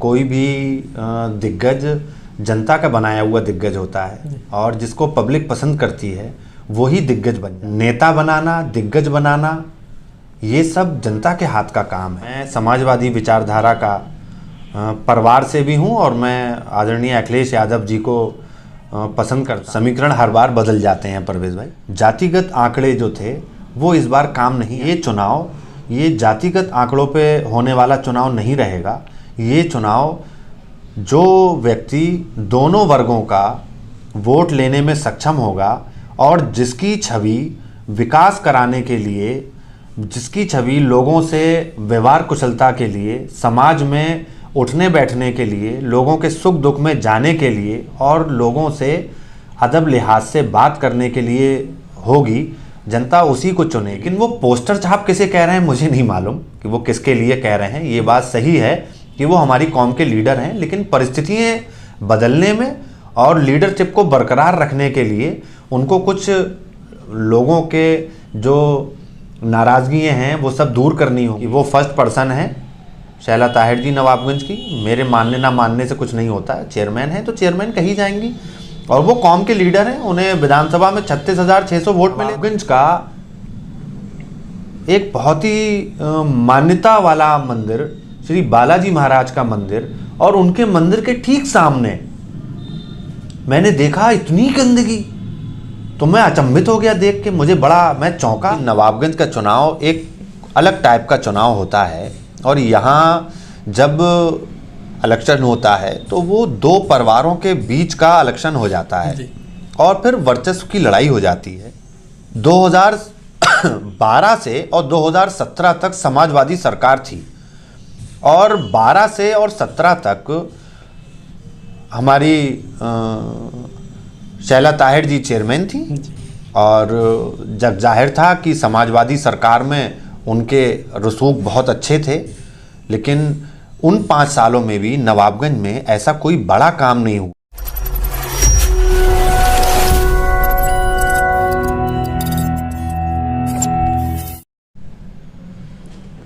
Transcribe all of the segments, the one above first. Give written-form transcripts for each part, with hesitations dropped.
कोई भी दिग्गज जनता का बनाया हुआ दिग्गज होता है और जिसको पब्लिक पसंद करती है वही दिग्गज बन जाता है। नेता बनाना, दिग्गज बनाना, ये सब जनता के हाथ का काम है। मैं समाजवादी विचारधारा का परिवार से भी हूँ और मैं आदरणीय अखिलेश यादव जी को पसंद करता। समीकरण हर बार बदल जाते हैं परवेज भाई। जातिगत आंकड़े जो थे वो इस बार काम नहीं। ये चुनाव ये जातिगत आंकड़ों पे होने वाला चुनाव नहीं रहेगा। ये चुनाव जो व्यक्ति दोनों वर्गों का वोट लेने में सक्षम होगा और जिसकी छवि विकास कराने के लिए, जिसकी छवि लोगों से व्यवहार कुशलता के लिए, समाज में उठने बैठने के लिए, लोगों के सुख दुख में जाने के लिए और लोगों से अदब लिहाज से बात करने के लिए होगी, जनता उसी को चुने। लेकिन वो पोस्टर छाप किसे कह रहे हैं मुझे नहीं मालूम कि वो किसके लिए कह रहे हैं। ये बात सही है कि वो हमारी कौम के लीडर हैं, लेकिन परिस्थितियाँ बदलने में और लीडरशिप को बरकरार रखने के लिए उनको कुछ लोगों के जो नाराज़गियाँ हैं वो सब दूर करनी होगी। वो फर्स्ट पर्सन है शैला ताहिर जी नवाबगंज की। मेरे मानने ना मानने से कुछ नहीं होता है। चेयरमैन है तो चेयरमैन कही जाएंगी और वो कौम के लीडर हैं। उन्हें विधानसभा में 36,600 वोट मिले। नवाबगंज का एक बहुत ही मान्यता वाला मंदिर श्री बालाजी महाराज का मंदिर, और उनके मंदिर के ठीक सामने मैंने देखा इतनी गंदगी, तो मैं अचंभित हो गया देख के। मैं चौंका। नवाबगंज का चुनाव एक अलग टाइप का चुनाव होता है और यहाँ जब इलेक्शन होता है तो वो दो परिवारों के बीच का इलेक्शन हो जाता है और फिर वर्चस्व की लड़ाई हो जाती है। 2012 से और 2017 तक समाजवादी सरकार थी और 12 से और 17 तक हमारी शैला ताहिर जी चेयरमैन थी और जब जाहिर था कि समाजवादी सरकार में उनके रसूख बहुत अच्छे थे, लेकिन उन 5 सालों में भी नवाबगंज में ऐसा कोई बड़ा काम नहीं हुआ।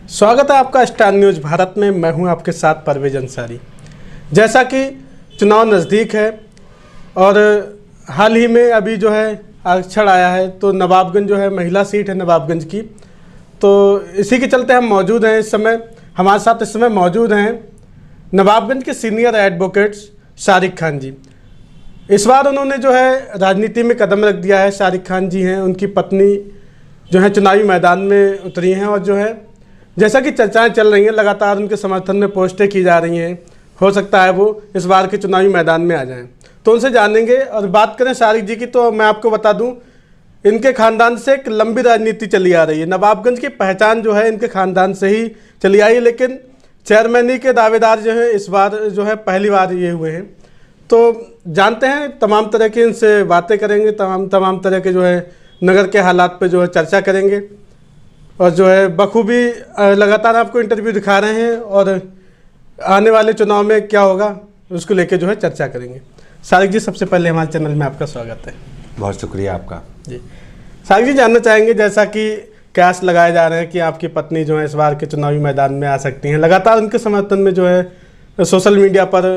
स्वागत है आपका स्टार न्यूज़ भारत में। मैं हूं आपके साथ परवेज अंसारी। जैसा कि चुनाव नज़दीक है और हाल ही में अभी जो है आरक्षण आया है, तो नवाबगंज जो है महिला सीट है नवाबगंज की, तो इसी के चलते हम मौजूद हैं। इस समय हमारे साथ इस समय मौजूद हैं नवाबगंज के सीनियर एडवोकेट्स शारिक खान जी। इस बार उन्होंने जो है राजनीति में कदम रख दिया है। शारिक खान जी हैं, उनकी पत्नी जो है चुनावी मैदान में उतरी हैं और जो है जैसा कि चर्चाएं चल रही हैं, लगातार उनके समर्थन में पोस्टें की जा रही हैं। हो सकता है वो इस बार के चुनावी मैदान में आ जाएं, तो उनसे जानेंगे। और बात करें शारिक जी की, तो मैं आपको बता दूं इनके ख़ानदान से एक लंबी राजनीति चली आ रही है। नवाबगंज की पहचान जो है इनके ख़ानदान से ही चली आई है, लेकिन चेयरमैनी के दावेदार जो है इस बार जो है पहली बार ये हुए हैं। तो जानते हैं, तमाम तरह की इनसे बातें करेंगे, तमाम तरह के जो है नगर के हालात पे जो है चर्चा करेंगे और जो है बखूबी लगातार आपको इंटरव्यू दिखा रहे हैं और आने वाले चुनाव में क्या होगा उसको लेके जो है चर्चा करेंगे। शारिक जी, सबसे पहले हमारे चैनल में आपका स्वागत है। बहुत शुक्रिया आपका जी। शारिक जी, जानना चाहेंगे, जैसा कि कयास लगाए जा रहे हैं कि आपकी पत्नी जो है इस बार के चुनावी मैदान में आ सकती हैं, लगातार उनके समर्थन में जो है सोशल मीडिया पर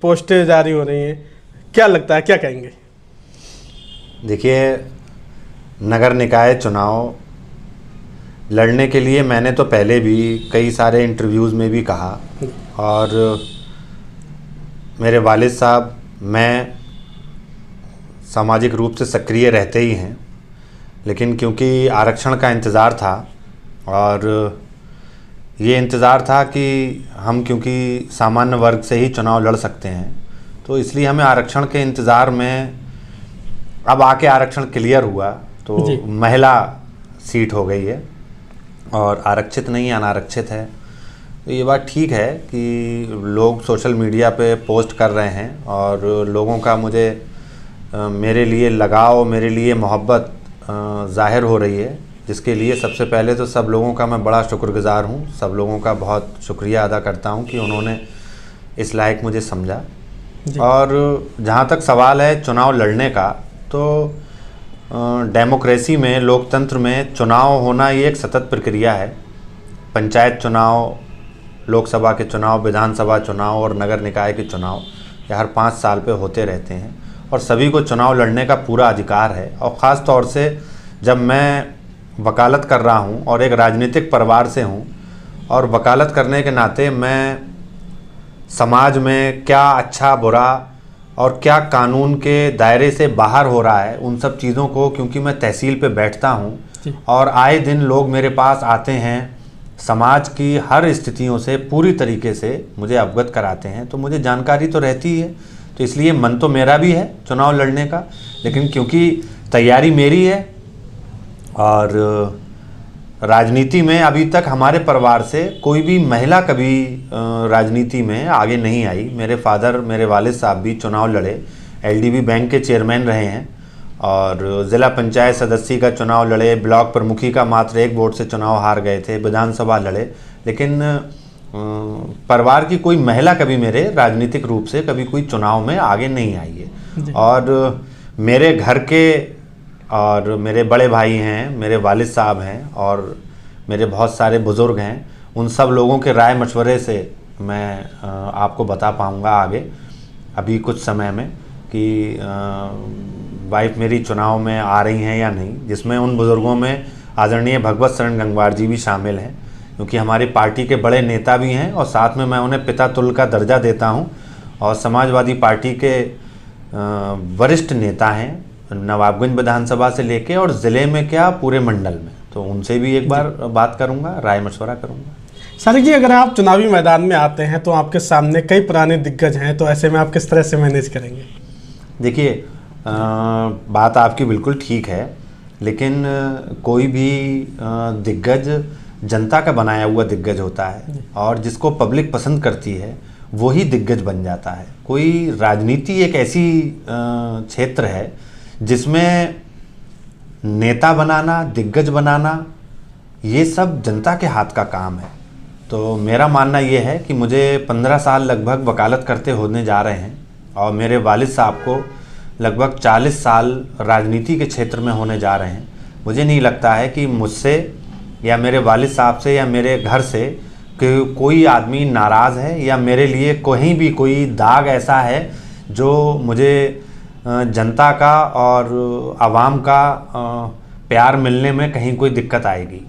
पोस्टें जारी हो रही हैं, क्या लगता है, क्या कहेंगे? देखिए, नगर निकाय चुनाव लड़ने के लिए मैंने तो पहले भी कई सारे इंटरव्यूज़ में भी कहा और मेरे वालिद साहब, मैं सामाजिक रूप से सक्रिय रहते ही हैं, लेकिन क्योंकि आरक्षण का इंतज़ार था और ये इंतज़ार था कि हम क्योंकि सामान्य वर्ग से ही चुनाव लड़ सकते हैं, तो इसलिए हमें आरक्षण के इंतज़ार में अब आके आरक्षण क्लियर हुआ तो महिला सीट हो गई है और आरक्षित नहीं अनारक्षित है। तो ये बात ठीक है कि लोग सोशल मीडिया पे पोस्ट कर रहे हैं और लोगों का मुझे मेरे लिए लगाव, मेरे लिए मोहब्बत ज़ाहिर हो रही है, जिसके लिए सबसे पहले तो सब लोगों का मैं बड़ा शुक्रगुज़ार हूँ। सब लोगों का बहुत शुक्रिया अदा करता हूँ कि उन्होंने इस लायक मुझे समझा। और जहाँ तक सवाल है चुनाव लड़ने का, तो डेमोक्रेसी में, लोकतंत्र में चुनाव होना ये एक सतत प्रक्रिया है। पंचायत चुनाव लोकसभा के चुनाव, विधानसभा चुनाव और नगर निकाय के चुनाव ये हर 5 साल पे होते रहते हैं और सभी को चुनाव लड़ने का पूरा अधिकार है। और ख़ास तौर से जब मैं वकालत कर रहा हूँ और एक राजनीतिक परिवार से हूँ और वकालत करने के नाते मैं समाज में क्या अच्छा बुरा और क्या कानून के दायरे से बाहर हो रहा है उन सब चीज़ों को, क्योंकि मैं तहसील पे बैठता हूँ और आए दिन लोग मेरे पास आते हैं, समाज की हर स्थितियों से पूरी तरीके से मुझे अवगत कराते हैं, तो मुझे जानकारी तो रहती है। तो इसलिए मन तो मेरा भी है चुनाव लड़ने का, लेकिन क्योंकि तैयारी मेरी है और राजनीति में अभी तक हमारे परिवार से कोई भी महिला कभी राजनीति में आगे नहीं आई। मेरे फादर, मेरे वालिद साहब भी चुनाव लड़े, एलडीबी बैंक के चेयरमैन रहे हैं और ज़िला पंचायत सदस्य का चुनाव लड़े, ब्लॉक प्रमुखी का मात्र 1 वोट से चुनाव हार गए थे, विधानसभा लड़े, लेकिन परिवार की कोई महिला कभी मेरे राजनीतिक रूप से कभी कोई चुनाव में आगे नहीं आई है। और मेरे घर के और मेरे बड़े भाई हैं, मेरे वालिद साहब हैं और मेरे बहुत सारे बुज़ुर्ग हैं, उन सब लोगों के राय मशवरे से मैं आपको बता पाऊँगा आगे अभी कुछ समय में कि वाइफ मेरी चुनाव में आ रही हैं या नहीं, जिसमें उन बुज़ुर्गों में आदरणीय भगवत शरण गंगवार जी भी शामिल हैं, क्योंकि हमारी पार्टी के बड़े नेता भी हैं और साथ में मैं उन्हें पिता तुल्य का दर्जा देता हूं और समाजवादी पार्टी के वरिष्ठ नेता हैं, नवाबगंज विधानसभा से लेके और ज़िले में क्या पूरे मंडल में। तो उनसे भी एक बार बात करूंगा, राय मशवरा करूंगा। सर जी, अगर आप चुनावी मैदान में आते हैं तो आपके सामने कई पुराने दिग्गज हैं, तो ऐसे में आप किस तरह से मैनेज करेंगे? देखिए, बात आपकी बिल्कुल ठीक है, लेकिन कोई भी दिग्गज जनता का बनाया हुआ दिग्गज होता है और जिसको पब्लिक पसंद करती है वही दिग्गज बन जाता है। कोई राजनीति एक ऐसी क्षेत्र है जिसमें नेता बनाना, दिग्गज बनाना, ये सब जनता के हाथ का काम है। तो मेरा मानना ये है कि मुझे 15 साल लगभग वकालत करते होने जा रहे हैं और मेरे वालिद साहब को लगभग 40 साल राजनीति के क्षेत्र में होने जा रहे हैं। मुझे नहीं लगता है कि मुझसे या मेरे वालिद साहब से या मेरे घर से कोई आदमी नाराज़ है या मेरे लिए कहीं भी कोई दाग ऐसा है जो मुझे जनता का और आवाम का प्यार मिलने में कहीं कोई दिक्कत आएगी।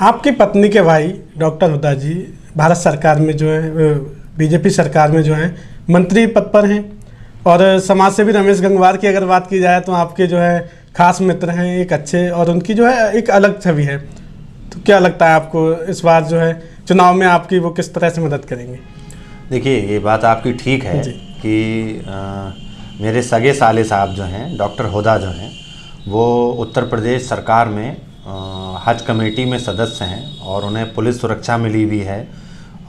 आपकी पत्नी के भाई डॉक्टर हुड्डा जी भारत सरकार में जो है, बीजेपी सरकार में जो है मंत्री पद पर हैं और समाज सेवी रमेश गंगवार की अगर बात की जाए तो आपके जो है खास मित्र हैं, एक अच्छे, और उनकी जो है एक अलग छवि है। तो क्या लगता है आपको इस बार जो है चुनाव में आपकी वो किस तरह से मदद करेंगे? देखिए, ये बात आपकी ठीक है कि मेरे सगे साले साहब जो हैं, डॉक्टर हुड्डा जो हैं, वो उत्तर प्रदेश सरकार में हज कमेटी में सदस्य हैं और उन्हें पुलिस सुरक्षा मिली हुई है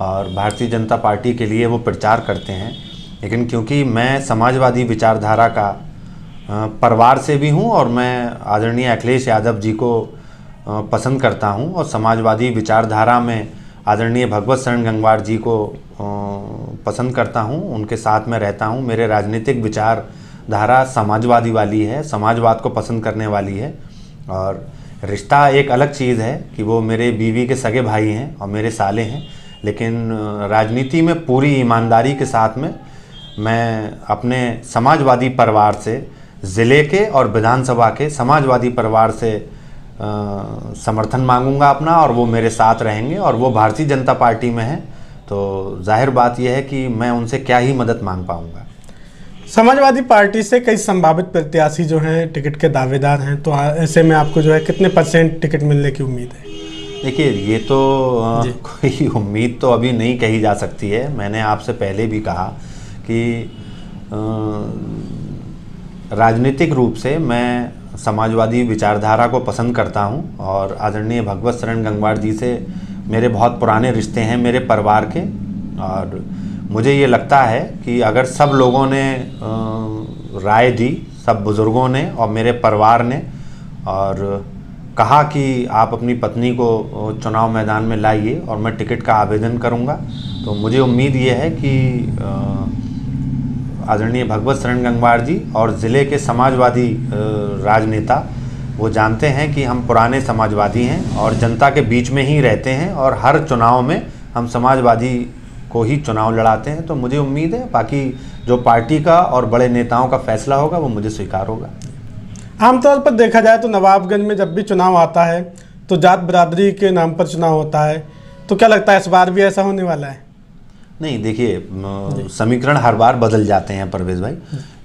और भारतीय जनता पार्टी के लिए वो प्रचार करते हैं। लेकिन क्योंकि मैं समाजवादी विचारधारा का परिवार से भी हूँ और मैं आदरणीय अखिलेश यादव जी को पसंद करता हूँ और समाजवादी विचारधारा में आदरणीय भगवत शरण गंगवार जी को पसंद करता हूँ, उनके साथ में रहता हूँ। मेरे राजनीतिक विचारधारा समाजवादी वाली है, समाजवाद को पसंद करने वाली है और रिश्ता एक अलग चीज़ है कि वो मेरे बीवी के सगे भाई हैं और मेरे साले हैं, लेकिन राजनीति में पूरी ईमानदारी के साथ में मैं अपने समाजवादी परिवार से, ज़िले के और विधानसभा के समाजवादी परिवार से समर्थन मांगूंगा अपना और वो मेरे साथ रहेंगे और वो भारतीय जनता पार्टी में है, तो जाहिर बात यह है कि मैं उनसे क्या ही मदद मांग पाऊंगा। समाजवादी पार्टी से कई संभावित प्रत्याशी जो हैं टिकट के दावेदार हैं, तो ऐसे में आपको जो है कितने % टिकट मिलने की उम्मीद है? देखिए, ये तो कोई उम्मीद तो अभी नहीं कही जा सकती है। मैंने आपसे पहले भी कहा कि राजनीतिक रूप से मैं समाजवादी विचारधारा को पसंद करता हूं और आदरणीय भगवत शरण गंगवार जी से मेरे बहुत पुराने रिश्ते हैं मेरे परिवार के, और मुझे ये लगता है कि अगर सब लोगों ने राय दी, सब बुज़ुर्गों ने और मेरे परिवार ने, और कहा कि आप अपनी पत्नी को चुनाव मैदान में लाइए और मैं टिकट का आवेदन करूंगा, तो मुझे उम्मीद ये है कि आदरणीय भगवत शरण गंगवार जी और ज़िले के समाजवादी राजनेता वो जानते हैं कि हम पुराने समाजवादी हैं और जनता के बीच में ही रहते हैं और हर चुनाव में हम समाजवादी को ही चुनाव लड़ाते हैं। तो मुझे उम्मीद है बाकी जो पार्टी का और बड़े नेताओं का फैसला होगा वो मुझे स्वीकार होगा। आमतौर पर देखा जाए तो नवाबगंज में जब भी चुनाव आता है तो जात बिरादरी के नाम पर चुनाव होता है, तो क्या लगता है इस बार भी ऐसा होने वाला है? नहीं, देखिए समीकरण हर बार बदल जाते हैं परवेज भाई।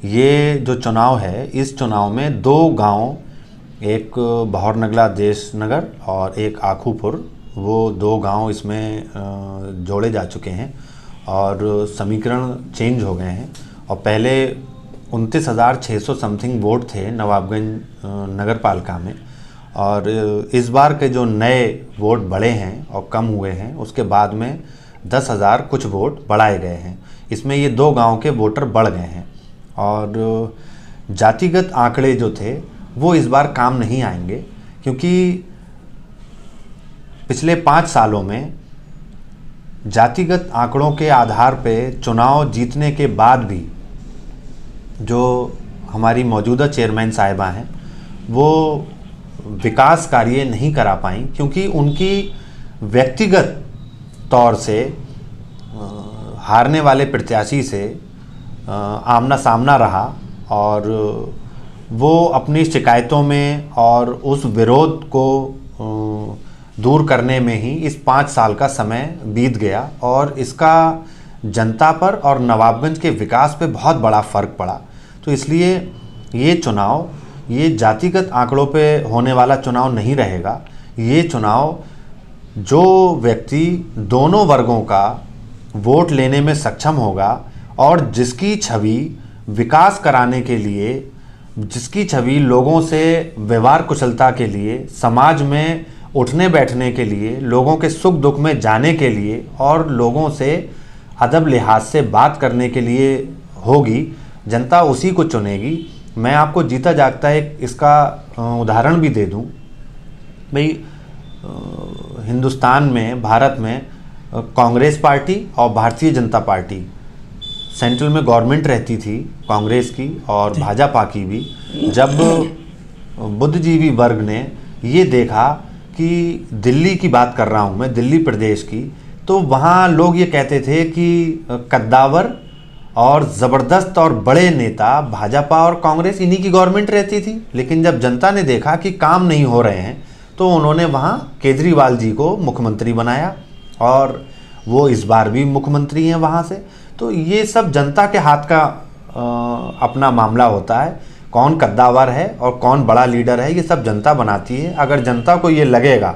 ये जो चुनाव है, इस चुनाव में 2 गांव, एक बहौरनगला देश नगर और एक आखूपुर, वो 2 गांव इसमें जोड़े जा चुके हैं और समीकरण चेंज हो गए हैं। और पहले 29,600 समथिंग वोट थे नवाबगंज नगर पालिका में, और इस बार के जो नए वोट बढ़े हैं और कम हुए हैं, उसके बाद में 10,000 कुछ वोट बढ़ाए गए हैं। इसमें ये 2 गांव के वोटर बढ़ गए हैं। और जातिगत आंकड़े जो थे वो इस बार काम नहीं आएंगे, क्योंकि पिछले 5 सालों में जातिगत आंकड़ों के आधार पे चुनाव जीतने के बाद भी जो हमारी मौजूदा चेयरमैन साहिबा हैं वो विकास कार्य नहीं करा पाई, क्योंकि उनकी व्यक्तिगत तौर से हारने वाले प्रत्याशी से आमना सामना रहा, और वो अपनी शिकायतों में और उस विरोध को दूर करने में ही इस 5 साल का समय बीत गया, और इसका जनता पर और नवाबगंज के विकास पे बहुत बड़ा फ़र्क पड़ा। तो इसलिए ये चुनाव, ये जातिगत आंकड़ों पे होने वाला चुनाव नहीं रहेगा। ये चुनाव जो व्यक्ति दोनों वर्गों का वोट लेने में सक्षम होगा और जिसकी छवि विकास कराने के लिए, जिसकी छवि लोगों से व्यवहार कुशलता के लिए, समाज में उठने बैठने के लिए, लोगों के सुख दुख में जाने के लिए और लोगों से अदब लिहाज से बात करने के लिए होगी, जनता उसी को चुनेगी। मैं आपको जीता जागता एक इसका उदाहरण भी दे दूं। भाई हिंदुस्तान में, भारत में कांग्रेस पार्टी और भारतीय जनता पार्टी, सेंट्रल में गवर्नमेंट रहती थी कांग्रेस की और भाजपा की भी। जब बुद्धिजीवी वर्ग ने ये देखा कि दिल्ली की बात कर रहा हूँ मैं, दिल्ली प्रदेश की, तो वहाँ लोग ये कहते थे कि कद्दावर और ज़बरदस्त और बड़े नेता भाजपा और कांग्रेस, इन्हीं की गवर्नमेंट रहती थी। लेकिन जब जनता ने देखा कि काम नहीं हो रहे हैं तो उन्होंने वहाँ केजरीवाल जी को मुख्यमंत्री बनाया, और वो इस बार भी मुख्यमंत्री हैं वहाँ से। तो ये सब जनता के हाथ का अपना मामला होता है। कौन कद्दावर है और कौन बड़ा लीडर है, ये सब जनता बनाती है। अगर जनता को ये लगेगा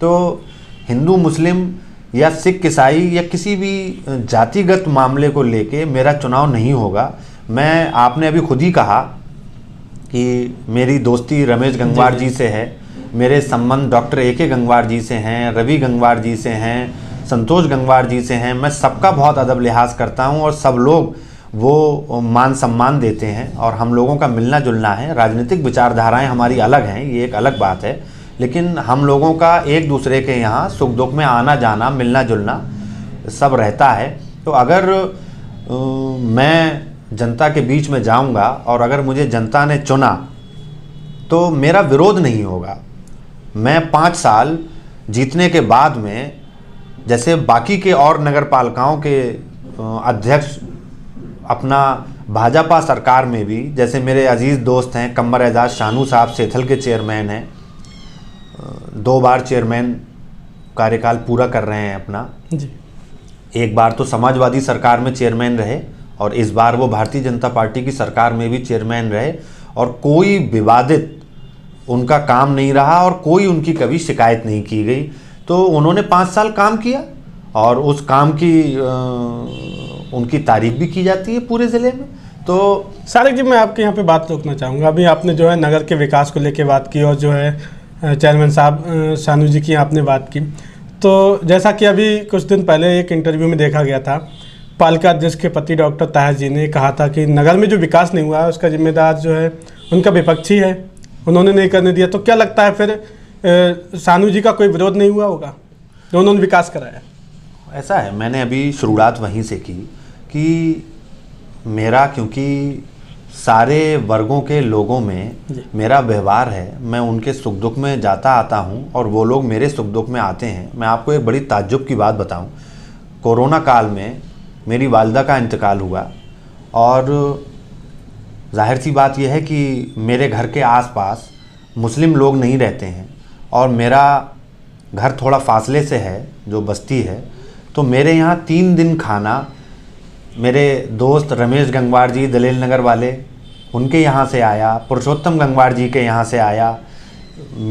तो हिंदू मुस्लिम या सिख ईसाई या किसी भी जातिगत मामले को लेके मेरा चुनाव नहीं होगा। मैं, आपने अभी खुद ही कहा कि मेरी दोस्ती रमेश गंगवार जी से है, मेरे संबंध डॉक्टर AK गंगवार जी से हैं, रवि गंगवार जी से हैं, संतोष गंगवार जी से हैं। मैं सबका बहुत अदब लिहाज करता हूं और सब लोग वो मान सम्मान देते हैं और हम लोगों का मिलना जुलना है। राजनीतिक विचारधाराएं हमारी अलग हैं, ये एक अलग बात है, लेकिन हम लोगों का एक दूसरे के यहाँ सुख दुख में आना जाना, मिलना जुलना सब रहता है। तो अगर मैं जनता के बीच में जाऊंगा और अगर मुझे जनता ने चुना तो मेरा विरोध नहीं होगा। मैं 5 साल जीतने के बाद में, जैसे बाकी के और नगर पालिकाओं के अध्यक्ष अपना भाजपा सरकार में भी, जैसे मेरे अजीज़ दोस्त हैं कमर एजाज शानू साहब सेथल के चेयरमैन हैं, 2 बार चेयरमैन कार्यकाल पूरा कर रहे हैं अपना जी। एक बार तो समाजवादी सरकार में चेयरमैन रहे और इस बार वो भारतीय जनता पार्टी की सरकार में भी चेयरमैन रहे, और कोई विवादित उनका काम नहीं रहा और कोई उनकी कभी शिकायत नहीं की गई। तो उन्होंने 5 साल काम किया और उस काम की उनकी तारीफ भी की जाती है पूरे ज़िले में। तो सारिक जी, मैं आपके यहाँ पे बात रोकना चाहूँगा। अभी आपने जो है नगर के विकास को लेकर बात की और जो है चेयरमैन साहब शानू जी की आपने बात की। तो जैसा कि अभी कुछ दिन पहले एक इंटरव्यू में देखा गया था, पालिका अध्यक्ष के पति डॉक्टर ताहिर जी ने कहा था कि नगर में जो विकास नहीं हुआ है उसका जिम्मेदार जो है उनका विपक्षी है, उन्होंने नहीं करने दिया। तो क्या लगता है फिर शानू जी का कोई विरोध नहीं हुआ होगा जो उन्होंने विकास कराया? ऐसा है, मैंने अभी शुरुआत वहीं से की कि मेरा, क्योंकि सारे वर्गों के लोगों में मेरा व्यवहार है, मैं उनके सुख दुख में जाता आता हूं और वो लोग मेरे सुख दुख में आते हैं। मैं आपको एक बड़ी ताज्जुब की बात बताऊं कोरोना काल में मेरी वालिदा का इंतकाल हुआ और जाहिर सी बात यह है कि मेरे घर के आसपास मुस्लिम लोग नहीं रहते हैं और मेरा घर थोड़ा फासले से है, जो बस्ती है। तो मेरे यहाँ 3 दिन खाना मेरे दोस्त रमेश गंगवार जी दलेल नगर वाले, उनके यहाँ से आया, पुरुषोत्तम गंगवार जी के यहाँ से आया।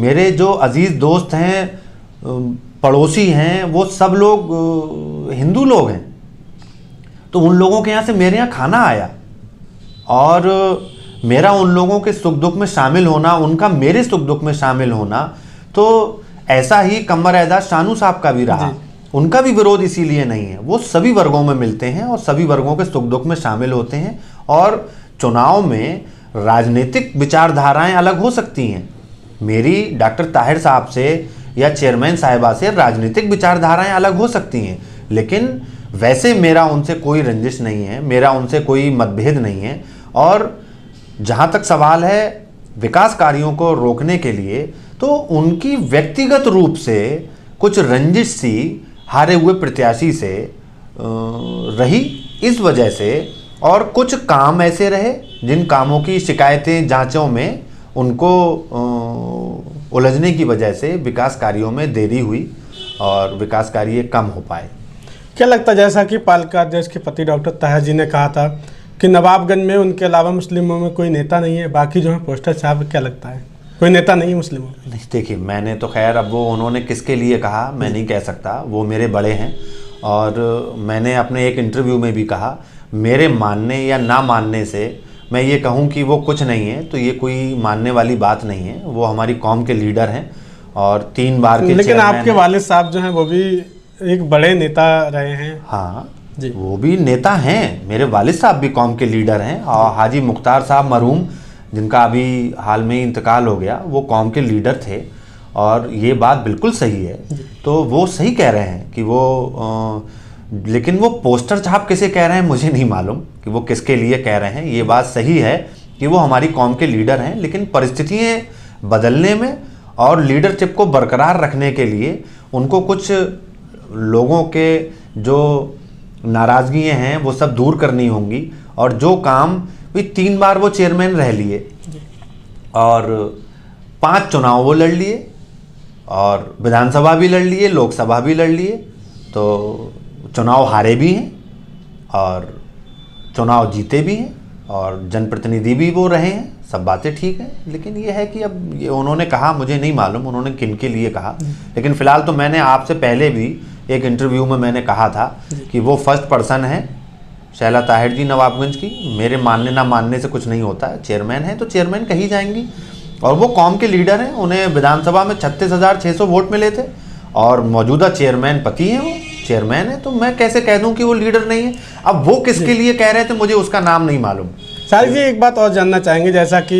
मेरे जो अजीज़ दोस्त हैं, पड़ोसी हैं, वो सब लोग हिंदू लोग हैं। तो उन लोगों के यहाँ से मेरे यहाँ खाना आया और मेरा उन लोगों के सुख दुख में शामिल होना, उनका मेरे सुख दुख में शामिल होना, तो ऐसा ही कमर एजाज शानू साहब का भी रहा। उनका भी विरोध इसीलिए नहीं है, वो सभी वर्गों में मिलते हैं और सभी वर्गों के सुख दुख में शामिल होते हैं। और चुनाव में राजनीतिक विचारधाराएं अलग हो सकती हैं, मेरी डॉक्टर ताहिर साहब से या चेयरमैन साहिबा से राजनीतिक विचारधाराएं अलग हो सकती हैं, लेकिन वैसे मेरा उनसे कोई रंजिश नहीं है, मेरा उनसे कोई मतभेद नहीं है। और जहाँ तक सवाल है विकास कार्यों को रोकने के लिए, तो उनकी व्यक्तिगत रूप से कुछ रंजिश सी हारे हुए प्रत्याशी से रही इस वजह से, और कुछ काम ऐसे रहे जिन कामों की शिकायतें जांचों में उनको उलझने की वजह से विकास कार्यों में देरी हुई और विकास कार्य कम हो पाए। क्या लगता है, जैसा कि पालिका अध्यक्ष के पति डॉक्टर ताहिर जी ने कहा था कि नवाबगंज में उनके अलावा मुस्लिमों में कोई नेता नहीं है, बाकी जो है पोस्टर साहब, क्या लगता है कोई नेता नहीं है मुस्लिमों में? नहीं, देखिए मैंने तो खैर, अब वो उन्होंने किसके लिए कहा मैं नहीं कह सकता, वो मेरे बड़े हैं। और मैंने अपने एक इंटरव्यू में भी कहा, मेरे मानने या ना मानने से मैं ये कहूँ कि वो कुछ नहीं है तो ये कोई मानने वाली बात नहीं है। वो हमारी कौम के लीडर हैं और 3 बार के, लेकिन आपके वालिद साहब जो हैं वो भी एक बड़े नेता रहे हैं। हाँ जी, वो भी नेता हैं, मेरे वालिद साहब भी कौम के लीडर हैं। और हाजी मुख्तार साहब मरहूम, जिनका अभी हाल में ही इंतकाल हो गया, वो कौम के लीडर थे। और ये बात बिल्कुल सही है, तो वो सही कह रहे हैं कि वो लेकिन वो पोस्टर छाप किसे कह रहे हैं मुझे नहीं मालूम कि वो किसके लिए कह रहे हैं। ये बात सही है कि वो हमारी कौम के लीडर हैं, लेकिन परिस्थितियाँ बदलने में और लीडरशिप को बरकरार रखने के लिए उनको कुछ लोगों के जो नाराज़गियाँ हैं वो सब दूर करनी होंगी। और जो काम भी 3 बार वो चेयरमैन रह लिए और 5 चुनाव वो लड़ लिए और विधानसभा भी लड़ लिए, लोकसभा भी लड़ लिए, तो चुनाव हारे भी हैं और चुनाव जीते भी हैं और जनप्रतिनिधि भी वो रहे हैं, सब बातें ठीक हैं। लेकिन ये है कि अब ये उन्होंने कहा, मुझे नहीं मालूम उन्होंने किन के लिए कहा, लेकिन फ़िलहाल तो मैंने आपसे पहले भी एक इंटरव्यू में मैंने कहा था कि वो फर्स्ट पर्सन है शैला ताहिर जी नवाबगंज की। मेरे मानने ना मानने से कुछ नहीं होता है, चेयरमैन है तो चेयरमैन कही जाएंगी। और वो कौम के लीडर हैं, उन्हें विधानसभा में 36,600 वोट मिले थे और मौजूदा चेयरमैन पति हैं, वो चेयरमैन है, तो मैं कैसे कह दूं कि वो लीडर नहीं है। अब वो किसके लिए कह रहे थे मुझे उसका नाम नहीं मालूम। साहिर जी एक बात और जानना चाहेंगे, जैसा कि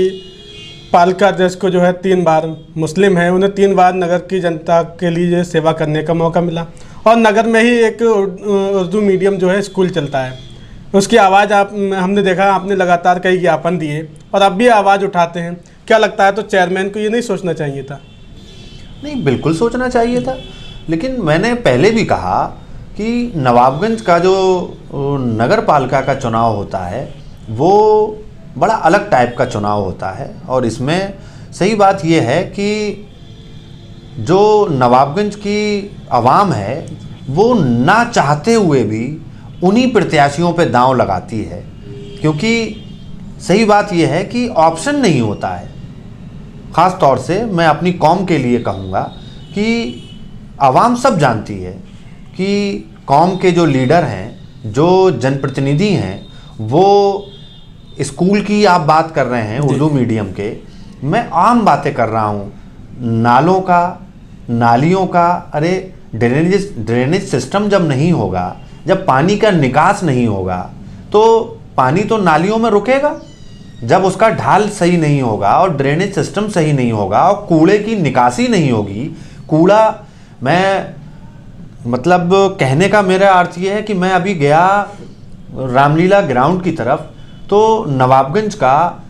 पालिका अध्यक्ष को जो है 3 बार मुस्लिम है, उन्हें 3 बार नगर की जनता के लिए सेवा करने का मौका मिला और नगर में ही एक उर्दू मीडियम जो है स्कूल चलता है, उसकी आवाज़ हमने देखा आपने लगातार कई ज्ञापन दिए और अब भी आवाज़ उठाते हैं। क्या लगता है, तो चेयरमैन को ये नहीं सोचना चाहिए था? नहीं, बिल्कुल सोचना चाहिए था, लेकिन मैंने पहले भी कहा कि नवाबगंज का जो नगर पालिका का चुनाव होता है वो बड़ा अलग टाइप का चुनाव होता है। और इसमें सही बात यह है कि जो नवाबगंज की आवाम है वो ना चाहते हुए भी उन्हीं प्रत्याशियों पे दांव लगाती है, क्योंकि सही बात यह है कि ऑप्शन नहीं होता है। ख़ास तौर से मैं अपनी कौम के लिए कहूँगा कि आवाम सब जानती है कि कौम के जो लीडर हैं, जो जनप्रतिनिधि हैं, वो स्कूल की आप बात कर रहे हैं उर्दू मीडियम के, मैं आम बातें कर रहा हूँ, नालों का, नालियों का। अरे ड्रेनेज सिस्टम जब नहीं होगा, जब पानी का निकास नहीं होगा तो पानी तो नालियों में रुकेगा। जब उसका ढाल सही नहीं होगा और ड्रेनेज सिस्टम सही नहीं होगा और कूड़े की निकासी नहीं होगी, कूड़ा, मैं मतलब कहने का मेरा अर्थ ये है कि मैं अभी गया रामलीला ग्राउंड की तरफ, तो नवाबगंज का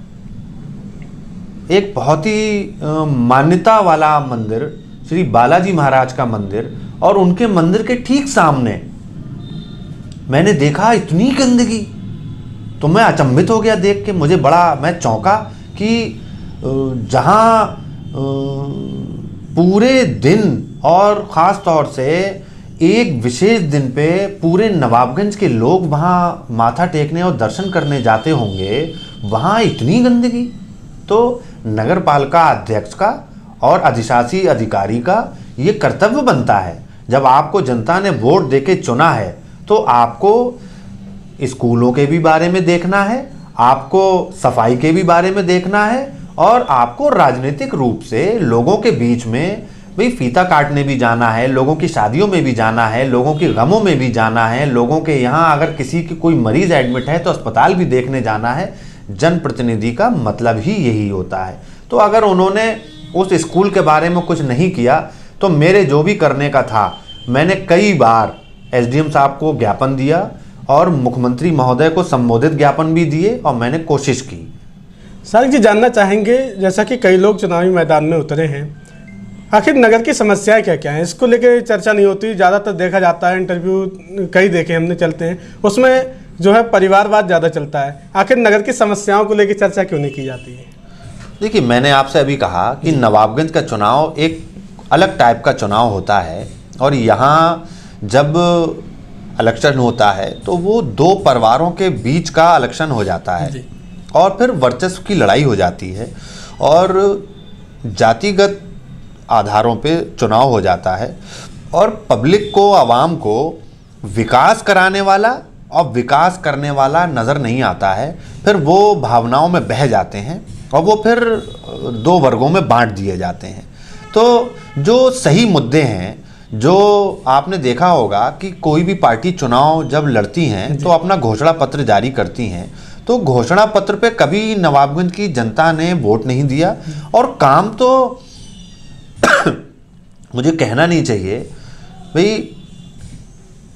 एक बहुत ही मान्यता वाला मंदिर, श्री बालाजी महाराज का मंदिर, और उनके मंदिर के ठीक सामने मैंने देखा इतनी गंदगी, तो मैं अचंभित हो गया देख के, मुझे बड़ा, मैं चौंका कि जहाँ पूरे दिन और ख़ास तौर से एक विशेष दिन पे पूरे नवाबगंज के लोग वहाँ माथा टेकने और दर्शन करने जाते होंगे, वहाँ इतनी गंदगी। तो नगर पालिका अध्यक्ष का और अधिशासी अधिकारी का ये कर्तव्य बनता है, जब आपको जनता ने वोट देके चुना है तो आपको स्कूलों के भी बारे में देखना है, आपको सफाई के भी बारे में देखना है, और आपको राजनीतिक रूप से लोगों के बीच में भाई फीता काटने भी जाना है, लोगों की शादियों में भी जाना है, लोगों की गमों में भी जाना है, लोगों के यहाँ अगर किसी की कोई मरीज एडमिट है तो अस्पताल भी देखने जाना है। जनप्रतिनिधि का मतलब ही यही होता है। तो अगर उन्होंने उस स्कूल के बारे में कुछ नहीं किया तो मेरे जो भी करने का था, मैंने कई बार एसडीएम साहब को ज्ञापन दिया और मुख्यमंत्री महोदय को संबोधित ज्ञापन भी दिए और मैंने कोशिश की। सर जी, जानना चाहेंगे, जैसा कि कई लोग चुनावी मैदान में उतरे हैं, आखिर नगर की समस्याएं क्या क्या हैं? इसको लेके चर्चा नहीं होती, ज़्यादातर देखा जाता है, इंटरव्यू कई देखे हमने चलते हैं, उसमें जो है परिवारवाद ज़्यादा चलता है। आखिर नगर की समस्याओं को लेकर चर्चा क्यों नहीं की जाती है? देखिए, मैंने आपसे अभी कहा कि नवाबगंज का चुनाव एक अलग टाइप का चुनाव होता है, और यहाँ जब इलेक्शन होता है तो वो दो परिवारों के बीच का इलेक्शन हो जाता है और फिर वर्चस्व की लड़ाई हो जाती है और जातिगत आधारों पे चुनाव हो जाता है, और पब्लिक को, आवाम को विकास कराने वाला और विकास करने वाला नज़र नहीं आता है। फिर वो भावनाओं में बह जाते हैं और वो फिर दो वर्गों में बांट दिए जाते हैं। तो जो सही मुद्दे हैं, जो आपने देखा होगा कि कोई भी पार्टी चुनाव जब लड़ती हैं तो अपना घोषणा पत्र जारी करती हैं, तो घोषणा पत्र पे कभी नवाबगंज की जनता ने वोट नहीं दिया, और काम तो मुझे कहना नहीं चाहिए भाई,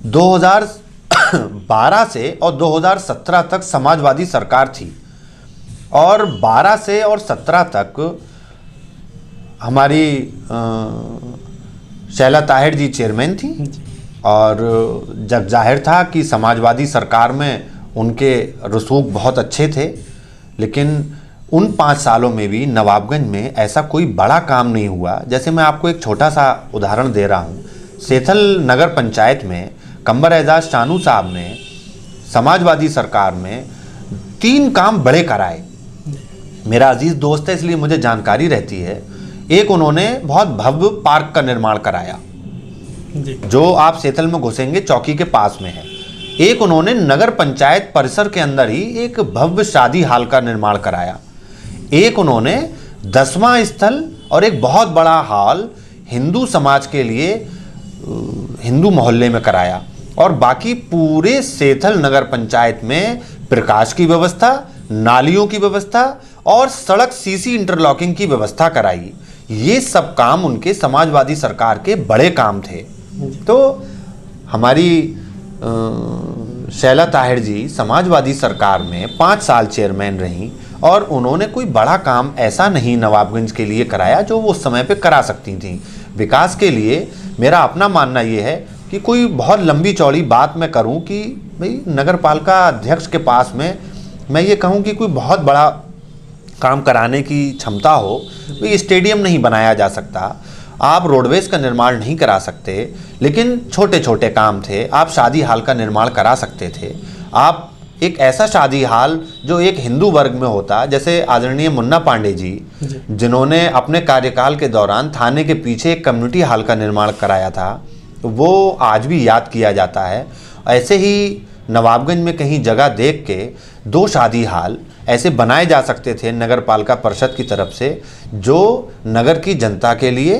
2012 से और 2017 तक समाजवादी सरकार थी, और 12 से और 17 तक हमारी शैला ताहिर जी चेयरमैन थी, और जब जाहिर था कि समाजवादी सरकार में उनके रसूख बहुत अच्छे थे, लेकिन उन 5 सालों में भी नवाबगंज में ऐसा कोई बड़ा काम नहीं हुआ। जैसे मैं आपको एक छोटा सा उदाहरण दे रहा हूँ, सेथल नगर पंचायत में कंबर एजाज शानू साहब ने समाजवादी सरकार में 3 काम बड़े कराए। मेरा अजीज दोस्त है इसलिए मुझे जानकारी रहती है। एक, उन्होंने बहुत भव्य पार्क का निर्माण कराया जो आप सेथल में घुसेंगे चौकी के पास में है। एक, उन्होंने नगर पंचायत परिसर के अंदर ही एक भव्य शादी हाल का निर्माण कराया। एक, उन्होंने 10वां स्थल और एक बहुत बड़ा हॉल हिंदू समाज के लिए हिंदू मोहल्ले में कराया, और बाकी पूरे सेथल नगर पंचायत में प्रकाश की व्यवस्था, नालियों की व्यवस्था और सड़क सीसी इंटरलॉकिंग की व्यवस्था कराई। ये सब काम उनके समाजवादी सरकार के बड़े काम थे। तो हमारी शैला ताहिर जी समाजवादी सरकार में 5 साल चेयरमैन रहीं, और उन्होंने कोई बड़ा काम ऐसा नहीं नवाबगंज के लिए कराया जो वो उस समय पे करा सकती थी। विकास के लिए मेरा अपना मानना ये है कि कोई बहुत लंबी चौड़ी बात मैं करूं कि भाई नगर पालिका अध्यक्ष के पास में मैं ये कहूं कि कोई बहुत बड़ा काम कराने की क्षमता हो, भाई स्टेडियम नहीं बनाया जा सकता, आप रोडवेज का निर्माण नहीं करा सकते, लेकिन छोटे छोटे काम थे। आप शादी हाल का निर्माण करा सकते थे। आप एक ऐसा शादी हाल जो एक हिंदू वर्ग में होता, जैसे आदरणीय मुन्ना पांडे जी जिन्होंने अपने कार्यकाल के दौरान थाने के पीछे एक कम्युनिटी हाल का निर्माण कराया था, वो आज भी याद किया जाता है। ऐसे ही नवाबगंज में कहीं जगह देख के 2 शादी हाल ऐसे बनाए जा सकते थे नगर पालिका परिषद की तरफ से, जो नगर की जनता के लिए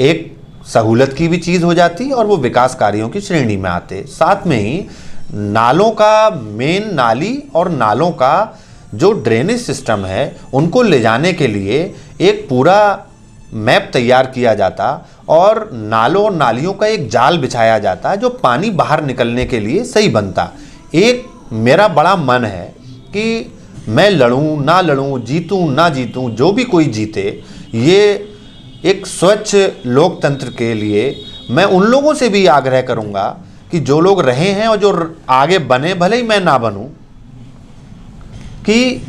एक सहूलत की भी चीज़ हो जाती और वो विकास कार्यों की श्रेणी में आते। साथ में ही नालों का, मेन नाली और नालों का जो ड्रेनेज सिस्टम है उनको ले जाने के लिए एक पूरा मैप तैयार किया जाता और नालों और नालियों का एक जाल बिछाया जाता जो पानी बाहर निकलने के लिए सही बनता। एक मेरा बड़ा मन है कि मैं लड़ूं ना लड़ूं, जीतूं ना जीतूं, जो भी कोई जीते, ये एक स्वच्छ लोकतंत्र के लिए मैं उन लोगों से भी आग्रह करूंगा कि जो लोग रहे हैं और जो आगे बने, भले ही मैं ना बनूं, कि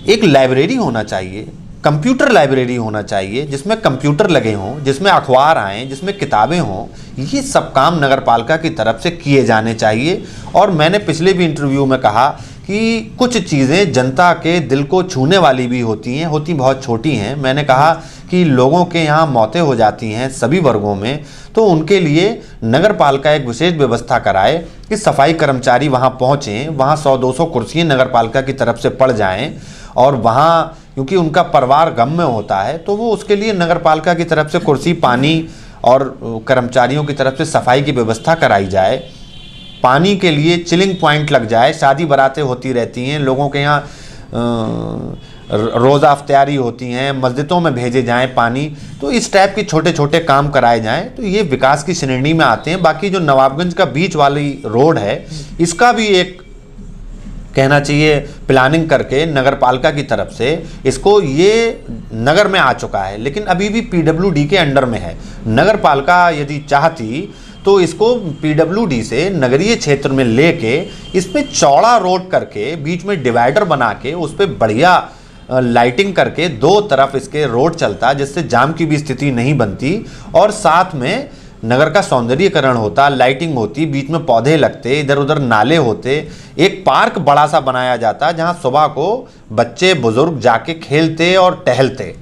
एक लाइब्रेरी होना चाहिए, कंप्यूटर लाइब्रेरी होना चाहिए, जिसमें कंप्यूटर लगे हों, जिसमें अखबार आएँ, जिसमें किताबें हों। ये सब काम नगर पालिका की तरफ से किए जाने चाहिए। और मैंने पिछले भी इंटरव्यू में कहा कि कुछ चीज़ें जनता के दिल को छूने वाली भी होती हैं, होती बहुत छोटी हैं। मैंने कहा कि लोगों के यहाँ मौतें हो जाती हैं सभी वर्गों में, तो उनके लिए नगर पालिका एक विशेष व्यवस्था कराए कि सफाई कर्मचारी वहाँ पहुँचें, वहाँ 100-200 कुर्सियाँ नगर पालिका की तरफ से पड़ जाएं, और वहाँ क्योंकि उनका परिवार गम में होता है, तो वो उसके लिए नगर पालिका की तरफ से कुर्सी, पानी और कर्मचारियों की तरफ से सफाई की व्यवस्था कराई जाए। पानी के लिए चिलिंग पॉइंट लग जाए। शादी बारातें होती रहती हैं, लोगों के यहाँ रोज़ा अफ्तारी होती हैं, मस्जिदों में भेजे जाएं पानी। तो इस टाइप के छोटे छोटे काम कराए जाएं, तो ये विकास की श्रेणी में आते हैं। बाकी जो नवाबगंज का बीच वाली रोड है, इसका भी एक कहना चाहिए प्लानिंग करके नगर पालिका की तरफ से, इसको ये नगर में आ चुका है लेकिन अभी भी पीडब्ल्यूडी के अंडर में है। नगर पालिका यदि चाहती तो इसको पीडब्ल्यूडी से नगरीय क्षेत्र में लेके इस पे चौड़ा रोड करके बीच में डिवाइडर बना के उस पे बढ़िया लाइटिंग करके दो तरफ इसके रोड चलता, जिससे जाम की भी स्थिति नहीं बनती, और साथ में नगर का सौंदर्यीकरण होता, लाइटिंग होती, बीच में पौधे लगते, इधर उधर नाले होते, एक पार्क बड़ा सा बनाया जाता जहां सुबह को बच्चे बुजुर्ग जाके खेलते और टहलते।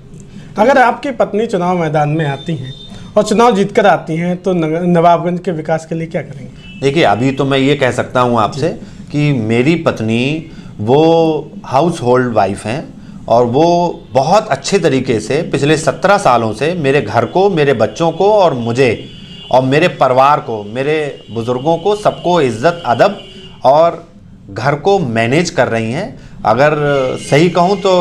अगर आपकी पत्नी चुनाव मैदान में आती हैं और चुनाव जीतकर आती हैं तो नवाबगंज के विकास के लिए क्या करेंगे? देखिए, अभी तो मैं ये कह सकता हूँ आपसे कि मेरी पत्नी वो हाउस होल्ड वाइफ हैं और वो बहुत अच्छे तरीके से पिछले 17 सालों से मेरे घर को, मेरे बच्चों को और मुझे और मेरे परिवार को, मेरे बुज़ुर्गों को, सबको इज़्ज़त अदब और घर को मैनेज कर रही हैं। अगर सही कहूँ तो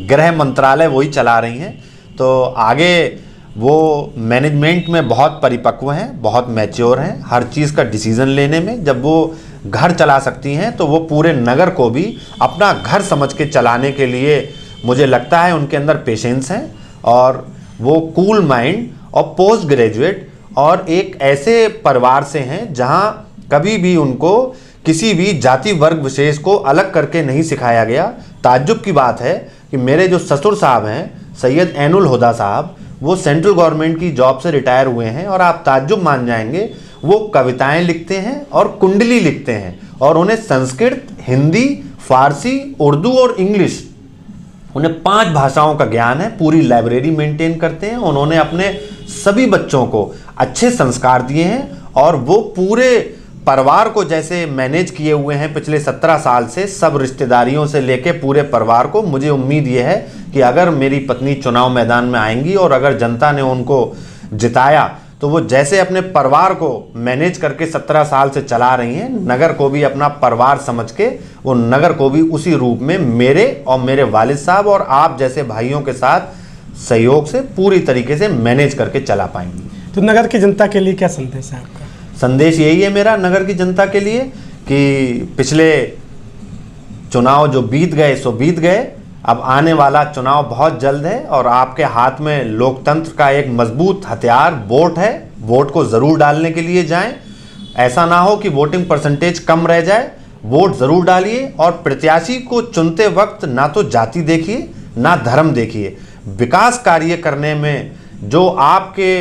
गृह मंत्रालय वही चला रही हैं, तो आगे वो मैनेजमेंट में बहुत परिपक्व हैं, बहुत मैच्योर हैं हर चीज़ का डिसीज़न लेने में। जब वो घर चला सकती हैं तो वो पूरे नगर को भी अपना घर समझ के चलाने के लिए मुझे लगता है उनके अंदर पेशेंस है, और वो कूल माइंड और पोस्ट ग्रेजुएट और एक ऐसे परिवार से हैं जहां कभी भी उनको किसी भी जाति वर्ग विशेष को अलग करके नहीं सिखाया गया। ताज्जुब की बात है कि मेरे जो ससुर साहब हैं सैयद ऐनुल हुदा साहब, वो सेंट्रल गवर्नमेंट की जॉब से रिटायर हुए हैं, और आप ताज्जुब मान जाएंगे वो कविताएं लिखते हैं और कुंडली लिखते हैं, और उन्हें संस्कृत, हिंदी, फारसी, उर्दू और इंग्लिश, उन्हें 5 भाषाओं का ज्ञान है। पूरी लाइब्रेरी मेंटेन करते हैं। उन्होंने अपने सभी बच्चों को अच्छे संस्कार दिए हैं और वो पूरे परिवार को जैसे मैनेज किए हुए हैं पिछले 17 साल से, सब रिश्तेदारियों से लेके पूरे परिवार को। मुझे उम्मीद ये है कि अगर मेरी पत्नी चुनाव मैदान में आएंगी और अगर जनता ने उनको जिताया तो वो जैसे अपने परिवार को मैनेज करके 17 साल से चला रही हैं, नगर को भी अपना परिवार समझ के वो नगर को भी उसी रूप में मेरे और मेरे वालिद साहब और आप जैसे भाइयों के साथ सहयोग से पूरी तरीके से मैनेज करके चला पाएंगी। तो नगर की जनता के लिए क्या संदेश है आपका? संदेश यही है मेरा नगर की जनता के लिए कि पिछले चुनाव जो बीत गए सो बीत गए, अब आने वाला चुनाव बहुत जल्द है और आपके हाथ में लोकतंत्र का एक मजबूत हथियार वोट है। वोट को ज़रूर डालने के लिए जाएं। ऐसा ना हो कि वोटिंग परसेंटेज कम रह जाए। वोट ज़रूर डालिए और प्रत्याशी को चुनते वक्त ना तो जाति देखिए ना धर्म देखिए। विकास कार्य करने में जो आपके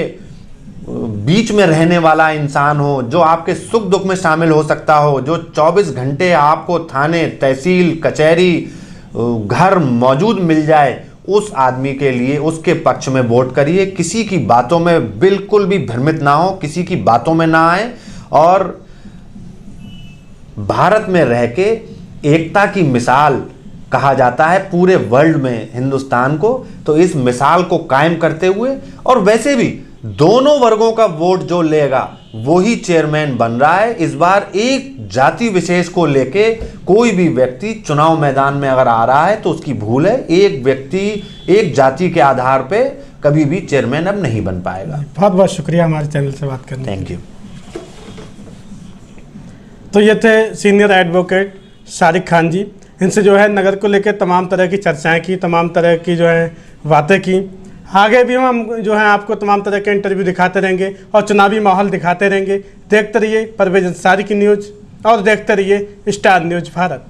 बीच में रहने वाला इंसान हो, जो आपके सुख दुख में शामिल हो सकता हो, जो 24 घंटे आपको थाने, तहसील, कचहरी, घर मौजूद मिल जाए, उस आदमी के लिए उसके पक्ष में वोट करिए। किसी की बातों में बिल्कुल भी भ्रमित ना हो, किसी की बातों में ना आए, और भारत में रह के एकता की मिसाल कहा जाता है पूरे वर्ल्ड में हिंदुस्तान को। तो इस मिसाल को कायम करते हुए, और वैसे भी दोनों वर्गों का वोट जो लेगा वही चेयरमैन बन रहा है। इस बार एक जाति विशेष को लेके कोई भी व्यक्ति चुनाव मैदान में अगर आ रहा है तो उसकी भूल है। एक व्यक्ति एक जाति के आधार पे कभी भी चेयरमैन अब नहीं बन पाएगा। बहुत बहुत शुक्रिया हमारे चैनल से बात करने। Thank you. तो ये थे सीनियर एडवोकेट शारिक खान जी। इनसे जो है नगर को लेकर तमाम तरह की चर्चाएं की, तमाम तरह की जो है बातें की। आगे भी हम जो है आपको तमाम तरह के इंटरव्यू दिखाते रहेंगे और चुनावी माहौल दिखाते रहेंगे। देखते रहिए परवेज अंसारी की न्यूज़ और देखते रहिए स्टार न्यूज़ भारत।